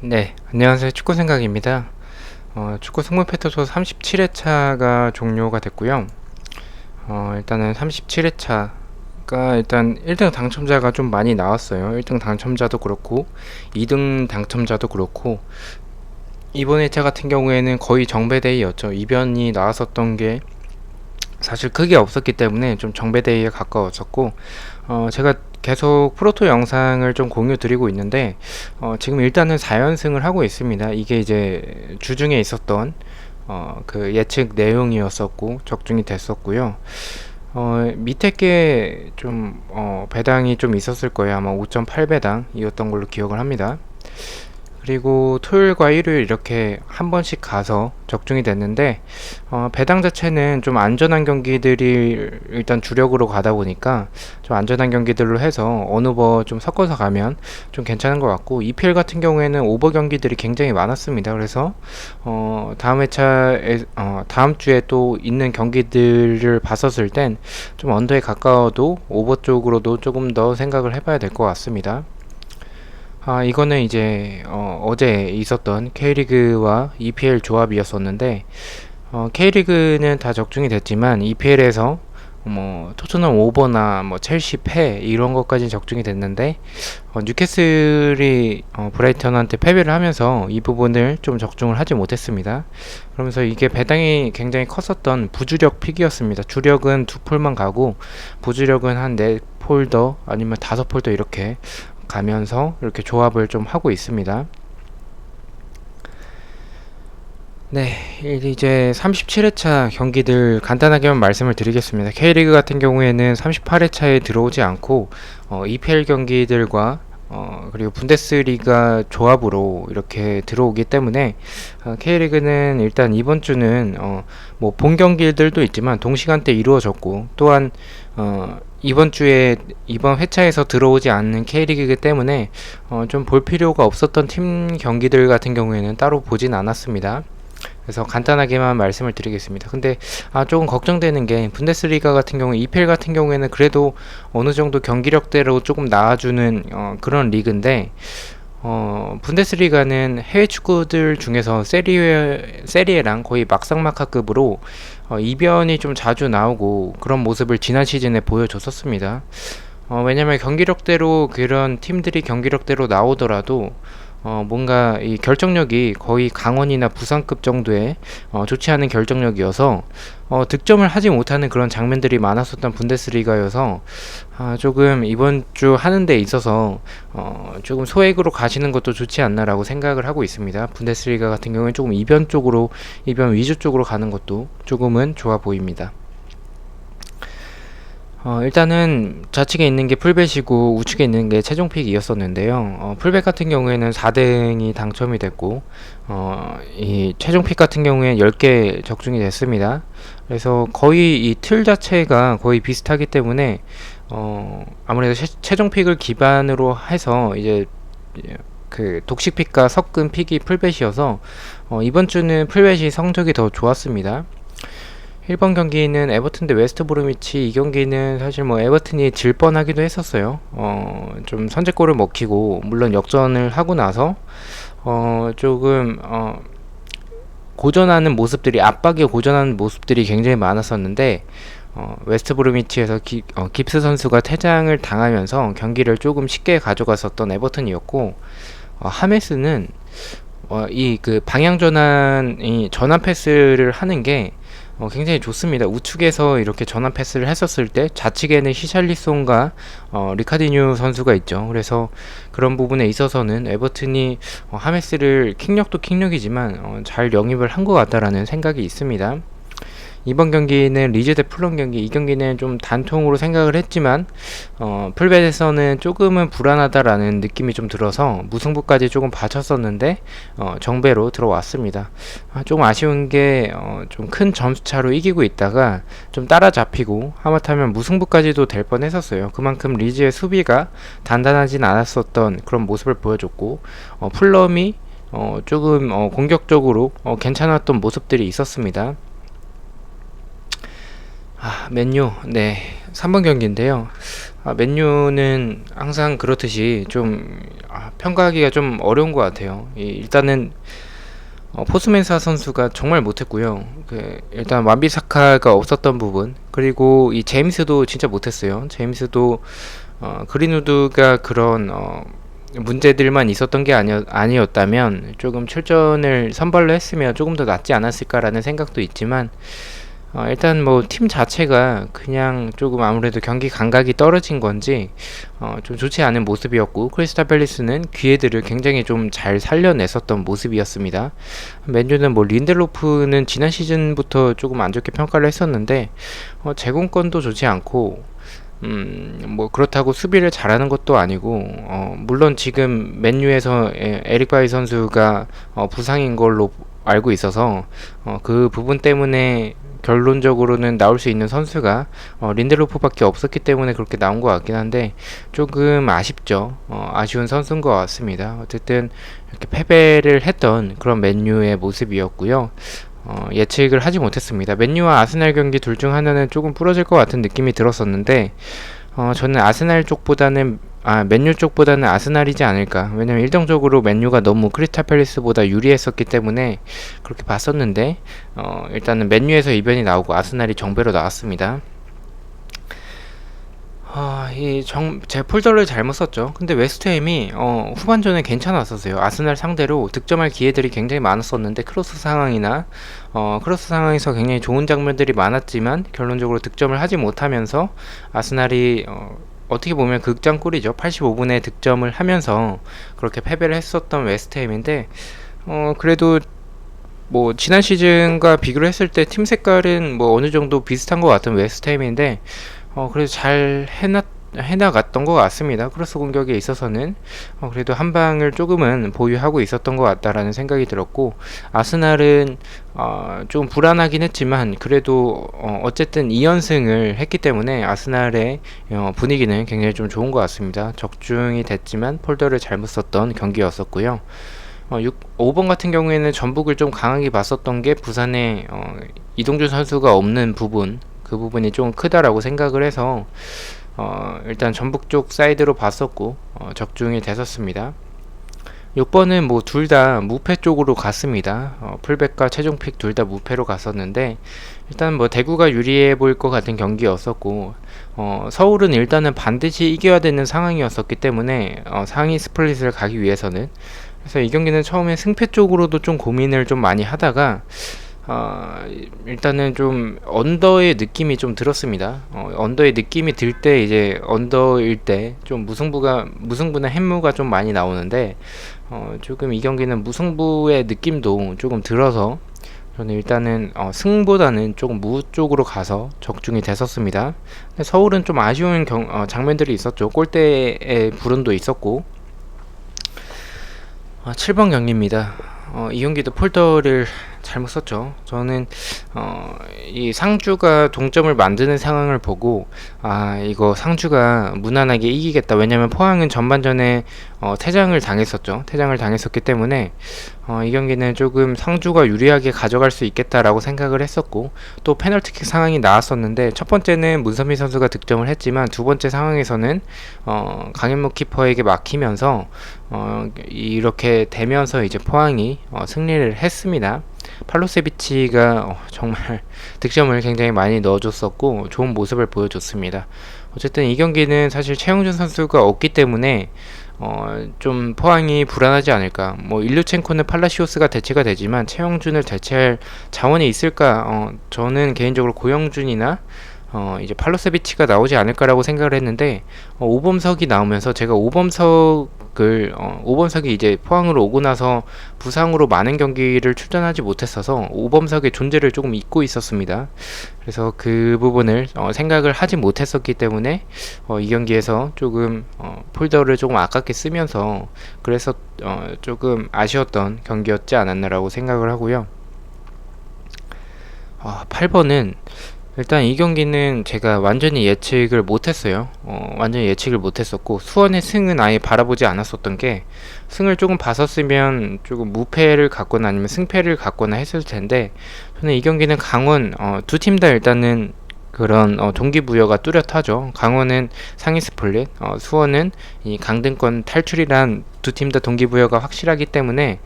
네, 안녕하세요. 축구 생각입니다. 축구 승부패투소 37회차가 종료가 됐고요. 일단은 37회차가 일단 1등 당첨자가 좀 많이 나왔어요. 1등 당첨자도 그렇고 2등 당첨자도 그렇고 이번 회차 같은 경우에는 거의 정배대이였죠. 이변이 나왔었던 게 사실 크게 없었기 때문에 좀 정배대이에 가까웠었고, 제가 계속 프로토 영상을 좀 공유 드리고 있는데, 지금 일단은 4연승을 하고 있습니다. 이게 이제 주중에 있었던 그 예측 내용이었었고 적중이 됐었고요. 밑에 게 좀 배당이 좀 있었을 거예요. 아마 5.8배당이었던 걸로 기억을 합니다. 그리고 토요일과 일요일 이렇게 한 번씩 가서 적중이 됐는데, 배당 자체는 좀 안전한 경기들이 일단 주력으로 가다 보니까 좀 안전한 경기들로 해서 어느 버 좀 섞어서 가면 좀 괜찮은 것 같고, EPL 같은 경우에는 오버 경기들이 굉장히 많았습니다. 그래서 다음 회차에 다음 주에 또 있는 경기들을 봤었을 땐 좀 언더에 가까워도 오버 쪽으로도 조금 더 생각을 해봐야 될 것 같습니다. 이거는 이제 어제 있었던 K리그와 EPL 조합이었었는데, K리그는 다 적중이 됐지만 EPL에서 뭐 토트넘 오버나 뭐 첼시 패 이런 것까지 적중이 됐는데, 뉴캐슬이 브라이턴한테 패배를 하면서 이 부분을 좀 적중을 하지 못했습니다. 그러면서 이게 배당이 굉장히 컸었던 부주력 픽이었습니다. 주력은 2폴만 가고 부주력은 한 4폴더 아니면 5폴더 이렇게 가면서 이렇게 조합을 좀 하고 있습니다. 네, 이제 37회차 경기들 간단하게만 말씀을 드리겠습니다. K리그 같은 경우에는 38회차에 들어오지 않고 EPL 경기들과 그리고 분데스리가 조합으로 이렇게 들어오기 때문에 K리그는 일단 이번 주는 뭐 본 경기들도 있지만 동시간대 이루어졌고, 또한 이번 주에 이번 회차에서 들어오지 않는 K리그이기 때문에 좀 볼 필요가 없었던 팀 경기들 같은 경우에는 따로 보진 않았습니다. 그래서 간단하게만 말씀을 드리겠습니다. 근데 조금 걱정되는 게, 분데스리가 같은 경우, EPL 같은 경우에는 그래도 어느 정도 경기력대로 조금 나아주는 그런 리그인데, 분데스리가는 해외 축구들 중에서 세리에랑 거의 막상막하급으로 이변이 좀 자주 나오고 그런 모습을 지난 시즌에 보여줬었습니다. 왜냐면 경기력대로 그런 팀들이 경기력대로 나오더라도 뭔가 이 결정력이 거의 강원이나 부산급 정도의 좋지 않은 결정력이어서 득점을 하지 못하는 그런 장면들이 많았었던 분데스리가여서, 조금 이번 주 하는 데 있어서 조금 소액으로 가시는 것도 좋지 않나라고 생각을 하고 있습니다. 분데스리가 같은 경우는 조금 이변 위주 쪽으로 가는 것도 조금은 좋아 보입니다. 일단은 좌측에 있는 게 풀벳이고 우측에 있는 게 최종픽이었었는데요. 풀벳 같은 경우에는 4등이 당첨이 됐고, 이 최종픽 같은 경우에 10개 적중이 됐습니다. 그래서 거의 이 틀 자체가 거의 비슷하기 때문에 아무래도 최종픽을 기반으로 해서 이제 그 독식픽과 섞은 픽이 풀벳이어서 이번 주는 풀벳이 성적이 더 좋았습니다. 1번 경기는 에버튼 대 웨스트 브로미치. 이 경기는 사실 뭐 에버튼이 질 뻔하기도 했었어요. 좀 선제골을 먹히고, 물론 역전을 하고 나서 조금 고전하는 모습들이, 압박에 고전하는 모습들이 굉장히 많았었는데, 웨스트 브로미치에서 깁스 선수가 퇴장을 당하면서 경기를 조금 쉽게 가져갔었던 에버튼이었고, 하메스는 이 그 방향 전환 패스를 하는 게 굉장히 좋습니다. 우측에서 이렇게 전환 패스를 했었을 때 좌측에는 히샬리송과 리카디뉴 선수가 있죠. 그래서 그런 부분에 있어서는 에버튼이 하메스를 킥력도 킥력이지만 잘 영입을 한 것 같다라는 생각이 있습니다. 이번 경기는 리즈 대 풀럼 경기, 이 경기는 좀 단통으로 생각을 했지만 풀벳에서는 조금은 불안하다라는 느낌이 좀 들어서 무승부까지 조금 봐쳤었는데 정배로 들어왔습니다. 조금 아쉬운 게 좀 큰 점수차로 이기고 있다가 좀 따라잡히고 하마터면 무승부까지도 될 뻔했었어요. 그만큼 리즈의 수비가 단단하진 않았었던 그런 모습을 보여줬고, 풀럼이 조금 공격적으로 괜찮았던 모습들이 있었습니다. 맨유, 네, 3번 경기인데요. 맨유는 항상 그렇듯이 좀 평가하기가 좀 어려운 것 같아요. 일단은 포스멘사 선수가 정말 못했고요. 일단 완비사카가 없었던 부분, 그리고 이 제임스도 진짜 못했어요. 제임스도 그린우드가 그런 문제들만 있었던 게 아니었다면 조금 출전을 선발로 했으면 조금 더 낫지 않았을까라는 생각도 있지만, 일단 뭐 팀 자체가 그냥 조금 아무래도 경기 감각이 떨어진 건지 좀 좋지 않은 모습이었고, 크리스탈 팰리스는 기회들을 굉장히 좀 잘 살려냈었던 모습이었습니다. 맨유는 뭐 린델로프는 지난 시즌부터 조금 안 좋게 평가를 했었는데 제공권도 좋지 않고, 뭐 그렇다고 수비를 잘하는 것도 아니고, 물론 지금 맨유에서 에릭 바이 선수가 부상인 걸로 알고 있어서 그 부분 때문에 결론적으로는 나올 수 있는 선수가 린델로프밖에 없었기 때문에 그렇게 나온 것 같긴 한데, 조금 아쉽죠. 아쉬운 선수인 것 같습니다. 어쨌든 이렇게 패배를 했던 그런 맨유의 모습이었고요. 예측을 하지 못했습니다. 맨유와 아스날 경기 둘 중 하나는 조금 부러질 것 같은 느낌이 들었었는데, 저는 맨유 쪽보다는 아스날이지 않을까. 왜냐면 일정적으로 맨유가 너무 크리스탈 팰리스보다 유리했었기 때문에 그렇게 봤었는데, 일단은 맨유에서 이변이 나오고 아스날이 정배로 나왔습니다. 제 폴더를 잘못 썼죠. 근데 웨스트햄이 후반전에 괜찮았었어요. 아스날 상대로 득점할 기회들이 굉장히 많았었는데, 크로스 상황에서 굉장히 좋은 장면들이 많았지만 결론적으로 득점을 하지 못하면서 아스날이 어떻게 보면 극장골이죠. 85분에 득점을 하면서 그렇게 패배를 했었던 웨스트햄인데, 그래도 뭐 지난 시즌과 비교를 했을 때 팀 색깔은 뭐 어느 정도 비슷한 것 같은 웨스트햄인데, 그래도 잘 해나갔던 것 같습니다. 크로스 공격에 있어서는 그래도 한 방을 조금은 보유하고 있었던 것 같다라는 생각이 들었고, 아스날은 좀 불안하긴 했지만 그래도 어쨌든 2연승을 했기 때문에 아스날의 분위기는 굉장히 좀 좋은 것 같습니다. 적중이 됐지만 폴더를 잘못 썼던 경기였었고요. 5번 같은 경우에는 전북을 좀 강하게 봤었던 게 부산에 이동준 선수가 없는 부분, 그 부분이 좀 크다라고 생각을 해서 일단 전북 쪽 사이드로 봤었고 적중이 됐었습니다. 6번은 뭐 둘 다 무패 쪽으로 갔습니다. 풀백과 최종픽 둘 다 무패로 갔었는데, 일단 뭐 대구가 유리해 보일 것 같은 경기였었고, 서울은 일단은 반드시 이겨야 되는 상황이었었기 때문에 상위 스플릿을 가기 위해서는, 그래서 이 경기는 처음에 승패 쪽으로도 좀 고민을 좀 많이 하다가 일단은 좀 언더의 느낌이 좀 들었습니다. 언더의 느낌이 들 때, 이제 언더일 때 좀 무승부나 햄무가 좀 많이 나오는데, 조금 이 경기는 무승부의 느낌도 조금 들어서 저는 일단은 승보다는 조금 무 쪽으로 가서 적중이 됐었습니다. 근데 서울은 좀 아쉬운 장면들이 있었죠. 골대의 불운도 있었고. 7번 경기입니다. 이 경기도 폴더를 잘못 썼죠. 저는 이 상주가 동점을 만드는 상황을 보고, 이거 상주가 무난하게 이기겠다. 왜냐면 포항은 전반전에 퇴장을 당했었기 때문에 이 경기는 조금 상주가 유리하게 가져갈 수 있겠다라고 생각을 했었고, 또 페널티킥 상황이 나왔었는데, 첫 번째는 문선민 선수가 득점을 했지만 두 번째 상황에서는 강현무 키퍼에게 막히면서 이렇게 되면서 이제 포항이 승리를 했습니다. 팔로세비치가 정말 득점을 굉장히 많이 넣어줬었고 좋은 모습을 보여줬습니다. 어쨌든 이 경기는 사실 최영준 선수가 없기 때문에 좀 포항이 불안하지 않을까. 뭐 일류첸코는 팔라시오스가 대체가 되지만 최영준을 대체할 자원이 있을까? 저는 개인적으로 고영준이나 이제 팔로세비치가 나오지 않을까라고 생각을 했는데, 오범석이 나오면서 제가 오범석이 이제 포항으로 오고 나서 부상으로 많은 경기를 출전하지 못했어서 오범석의 존재를 조금 잊고 있었습니다. 그래서 그 부분을 생각을 하지 못했었기 때문에 이 경기에서 조금 폴더를 조금 아깝게 쓰면서, 그래서 조금 아쉬웠던 경기였지 않았나라고 생각을 하고요. 8번은 일단 이 경기는 제가 완전히 예측을 못했어요. 완전히 예측을 못했었고, 수원의 승은 아예 바라보지 않았었던 게, 승을 조금 봤었으면 조금 무패를 갖거나 아니면 승패를 갖거나 했을 텐데, 저는 이 경기는 강원 두 팀 다 일단은 그런 동기부여가 뚜렷하죠. 강원은 상위 스플릿, 수원은 이 강등권 탈출이란 두 팀 다 동기부여가 확실하기 때문에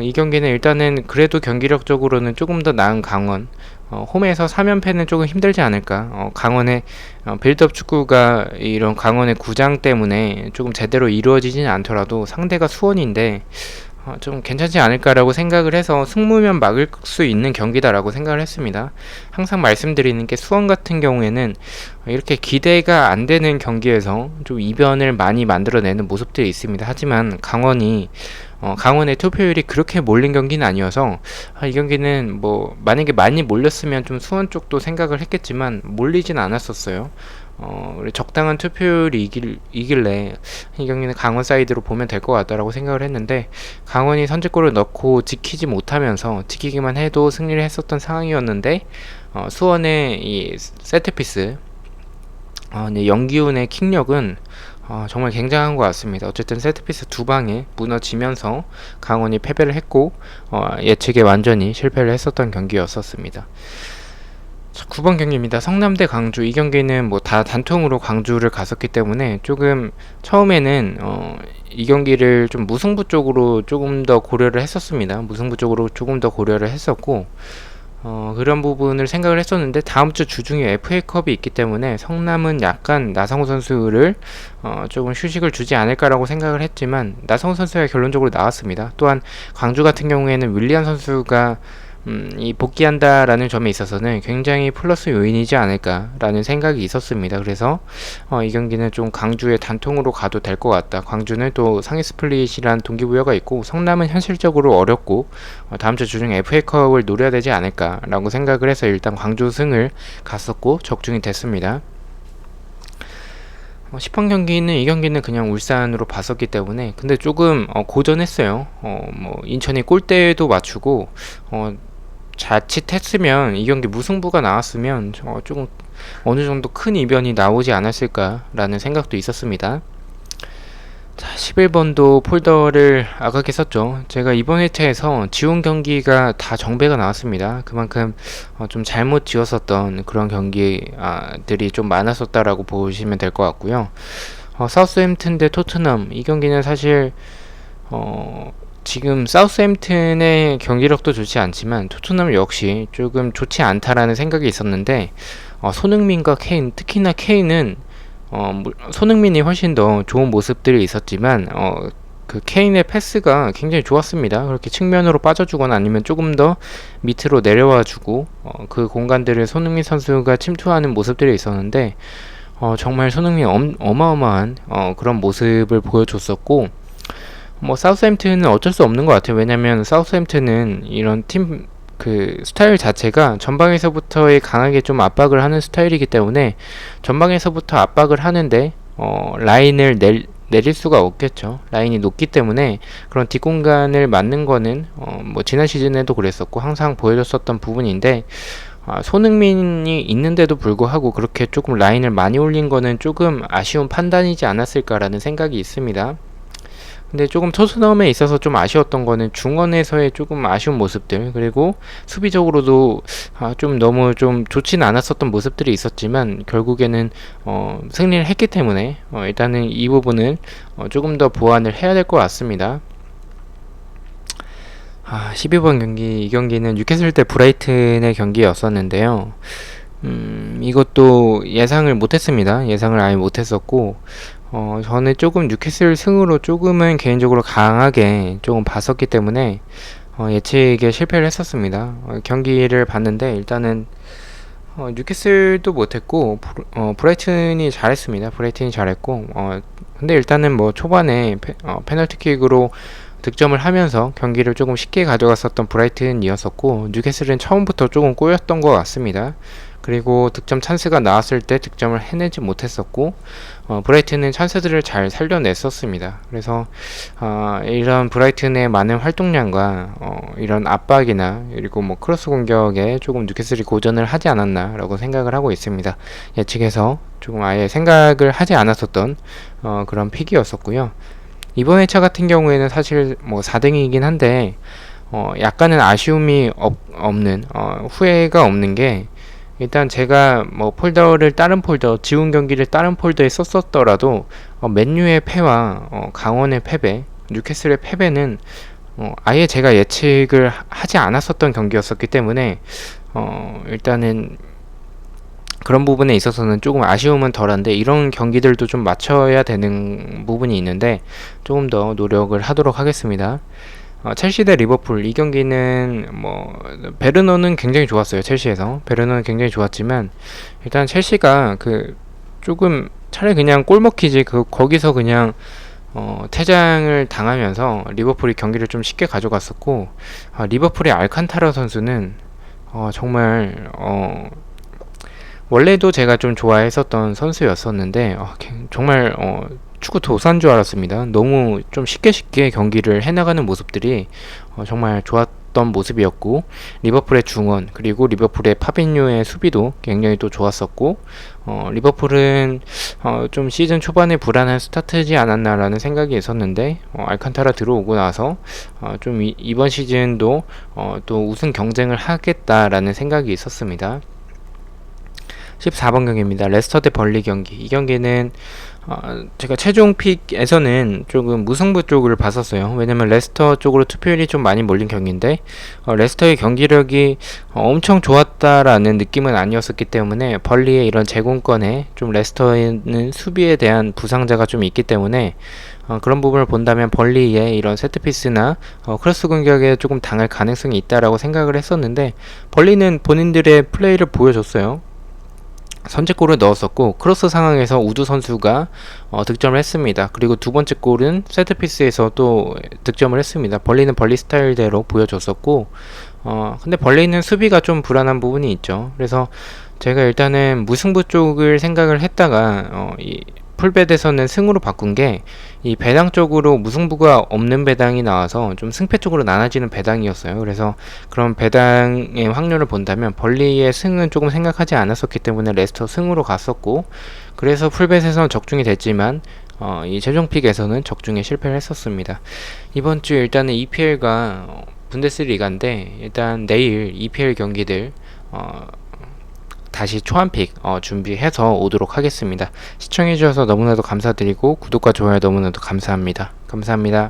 이 경기는 일단은 그래도 경기력적으로는 조금 더 나은 강원, 홈에서 3연패는 조금 힘들지 않을까. 강원의 빌드업 축구가 이런 강원의 구장 때문에 조금 제대로 이루어지진 않더라도 상대가 수원인데 좀 괜찮지 않을까라고 생각을 해서 승부면 막을 수 있는 경기다라고 생각을 했습니다. 항상 말씀드리는 게 수원 같은 경우에는 이렇게 기대가 안 되는 경기에서 좀 이변을 많이 만들어내는 모습들이 있습니다. 하지만 강원의 투표율이 그렇게 몰린 경기는 아니어서 이 경기는 뭐 만약에 많이 몰렸으면 좀 수원 쪽도 생각을 했겠지만 몰리진 않았었어요. 적당한 투표율이 이길래 이 경기는 강원 사이드로 보면 될 것 같다라고 생각을 했는데, 강원이 선제골을 넣고 지키지 못하면서 지키기만 해도 승리를 했었던 상황이었는데, 수원의 이 세트피스, 영기훈의 킥력은 정말 굉장한 것 같습니다. 어쨌든 세트피스 두 방에 무너지면서 강원이 패배를 했고 예측에 완전히 실패를 했었던 경기였었습니다. 9번 경기입니다. 성남대 광주. 이 경기는 뭐 다 단통으로 광주를 갔었기 때문에 조금 처음에는 이 경기를 좀 무승부 쪽으로 조금 더 고려를 했었습니다. 무승부 쪽으로 조금 더 고려를 했었고 그런 부분을 생각을 했었는데, 다음 주 주중에 FA컵이 있기 때문에 성남은 약간 나성호 선수를 조금 휴식을 주지 않을까라고 생각을 했지만 나성호 선수가 결론적으로 나왔습니다. 또한 광주 같은 경우에는 윌리안 선수가 이 복귀한다라는 점에 있어서는 굉장히 플러스 요인이지 않을까라는 생각이 있었습니다. 그래서 이 경기는 좀 광주의 단통으로 가도 될 것 같다. 광주는 또 상위 스플릿이란 동기부여가 있고 성남은 현실적으로 어렵고 다음 주 주중 FA컵을 노려야 되지 않을까라고 생각을 해서 일단 광주 승을 갔었고 적중이 됐습니다. 10번 경기는 이 경기는 그냥 울산으로 봤었기 때문에, 근데 조금 고전했어요. 뭐 인천이 골대도 맞추고 자칫했으면 이 경기 무승부가 나왔으면 조금 어느 정도 큰 이변이 나오지 않았을까라는 생각도 있었습니다. 자, 11번도 폴더를 아깝게 썼죠. 제가 이번 회차에서 지운 경기가 다 정배가 나왔습니다. 그만큼 좀 잘못 지웠었던 그런 경기들이 좀 많았었다라고 보시면 될 것 같고요. 사우스햄튼 대 토트넘. 이 경기는 사실 지금 사우스햄튼의 경기력도 좋지 않지만 토트넘 역시 조금 좋지 않다라는 생각이 있었는데, 손흥민과 케인, 특히나 케인은 손흥민이 훨씬 더 좋은 모습들이 있었지만 그 케인의 패스가 굉장히 좋았습니다. 그렇게 측면으로 빠져주거나 아니면 조금 더 밑으로 내려와주고 그 공간들을 손흥민 선수가 침투하는 모습들이 있었는데, 정말 손흥민 어마어마한 그런 모습을 보여줬었고, 뭐 사우스햄튼은 어쩔 수 없는 것 같아요. 왜냐면 사우스햄튼은 이런 팀 그 스타일 자체가 전방에서부터의 강하게 좀 압박을 하는 스타일이기 때문에 전방에서부터 압박을 하는데 라인을 내릴 수가 없겠죠. 라인이 높기 때문에 그런 뒷공간을 맞는 거는 뭐 지난 시즌에도 그랬었고 항상 보여줬었던 부분인데, 손흥민이 있는데도 불구하고 그렇게 조금 라인을 많이 올린 거는 조금 아쉬운 판단이지 않았을까라는 생각이 있습니다. 근데 조금 토트넘에 있어서 좀 아쉬웠던 거는 중원에서의 조금 아쉬운 모습들, 그리고 수비적으로도 좀 너무 좀 좋지는 않았었던 모습들이 있었지만 결국에는 승리를 했기 때문에 일단은 이 부분은 조금 더 보완을 해야 될 것 같습니다. 12번 경기, 이 경기는 뉴캐슬 대 브라이튼의 경기였었는데요. 이것도 예상을 못했습니다. 예상을 아예 못했었고, 저는 조금 뉴캐슬 승으로 조금은 개인적으로 강하게 조금 봤었기 때문에 예측에 실패를 했었습니다. 경기를 봤는데 일단은 뉴캐슬도 못했고 브라이튼이 잘했습니다. 브라이튼이 잘했고 근데 일단은 뭐 초반에 페널티킥으로 득점을 하면서 경기를 조금 쉽게 가져갔었던 브라이튼이었었고, 뉴캐슬은 처음부터 조금 꼬였던 것 같습니다. 그리고 득점 찬스가 나왔을 때 득점을 해내지 못했었고, 브라이튼은 찬스들을 잘 살려냈었습니다. 그래서 이런 브라이튼의 많은 활동량과 이런 압박이나 그리고 뭐 크로스 공격에 조금 뉴캐슬이 고전을 하지 않았나라고 생각을 하고 있습니다. 예측에서 조금 아예 생각을 하지 않았었던 그런 픽이었었고요. 이번 회차 같은 경우에는 사실 뭐 4등이긴 한데 약간은 아쉬움이 없는 후회가 없는 게, 일단 제가 뭐 폴더를 다른 폴더, 지운 경기를 다른 폴더에 썼었더라도 맨유의 패와 강원의 패배, 뉴캐슬의 패배는 아예 제가 예측을 하지 않았었던 경기였었기 때문에 일단은 그런 부분에 있어서는 조금 아쉬움은 덜한데, 이런 경기들도 좀 맞춰야 되는 부분이 있는데 조금 더 노력을 하도록 하겠습니다. 첼시 대 리버풀, 이 경기는 뭐 베르너는 굉장히 좋았어요. 첼시에서 베르너는 굉장히 좋았지만 일단 첼시가 그 조금 차라리 그냥 골 먹히지, 거기서 그냥 퇴장을 당하면서 리버풀이 경기를 좀 쉽게 가져갔었고, 리버풀의 알칸타라 선수는 정말 원래도 제가 좀 좋아했었던 선수였었는데 정말 축구 도사인 줄 알았습니다. 너무 좀 쉽게 경기를 해나가는 모습들이 정말 좋았던 모습이었고, 리버풀의 중원 그리고 리버풀의 파비뉴의 수비도 굉장히 또 좋았었고, 리버풀은 좀 시즌 초반에 불안한 스타트지 않았나라는 생각이 있었는데 알칸타라 들어오고 나서 좀 이번 시즌도 또 우승 경쟁을 하겠다라는 생각이 있었습니다. 14번 경기입니다. 레스터 대 벌리 경기. 이 경기는 제가 최종 픽에서는 조금 무승부 쪽을 봤었어요. 왜냐면 레스터 쪽으로 투표율이 좀 많이 몰린 경기인데 레스터의 경기력이 엄청 좋았다라는 느낌은 아니었었기 때문에, 벌리의 이런 제공권에 좀 레스터에는 수비에 대한 부상자가 좀 있기 때문에 그런 부분을 본다면 벌리의 이런 세트피스나 크로스 공격에 조금 당할 가능성이 있다라고 생각을 했었는데, 벌리는 본인들의 플레이를 보여줬어요. 선제골을 넣었었고, 크로스 상황에서 우두 선수가 득점을 했습니다. 그리고 두 번째 골은 세트피스에서 또 득점을 했습니다. 벌리는 벌리 스타일대로 보여줬었고, 근데 벌리는 수비가 좀 불안한 부분이 있죠. 그래서 제가 일단은 무승부 쪽을 생각을 했다가 이 풀벳에서는 승으로 바꾼 게, 이 배당 쪽으로 무승부가 없는 배당이 나와서 좀 승패 쪽으로 나눠지는 배당이었어요. 그래서 그런 배당의 확률을 본다면 벌리의 승은 조금 생각하지 않았었기 때문에 레스터 승으로 갔었고, 그래서 풀벳에서는 적중이 됐지만 이 최종 픽에서는 적중에 실패를 했었습니다. 이번 주 일단은 EPL과 분데스리가인데, 일단 내일 EPL 경기들 다시 초안픽 준비해서 오도록 하겠습니다. 시청해주셔서 너무나도 감사드리고 구독과 좋아요 너무나도 감사합니다. 감사합니다.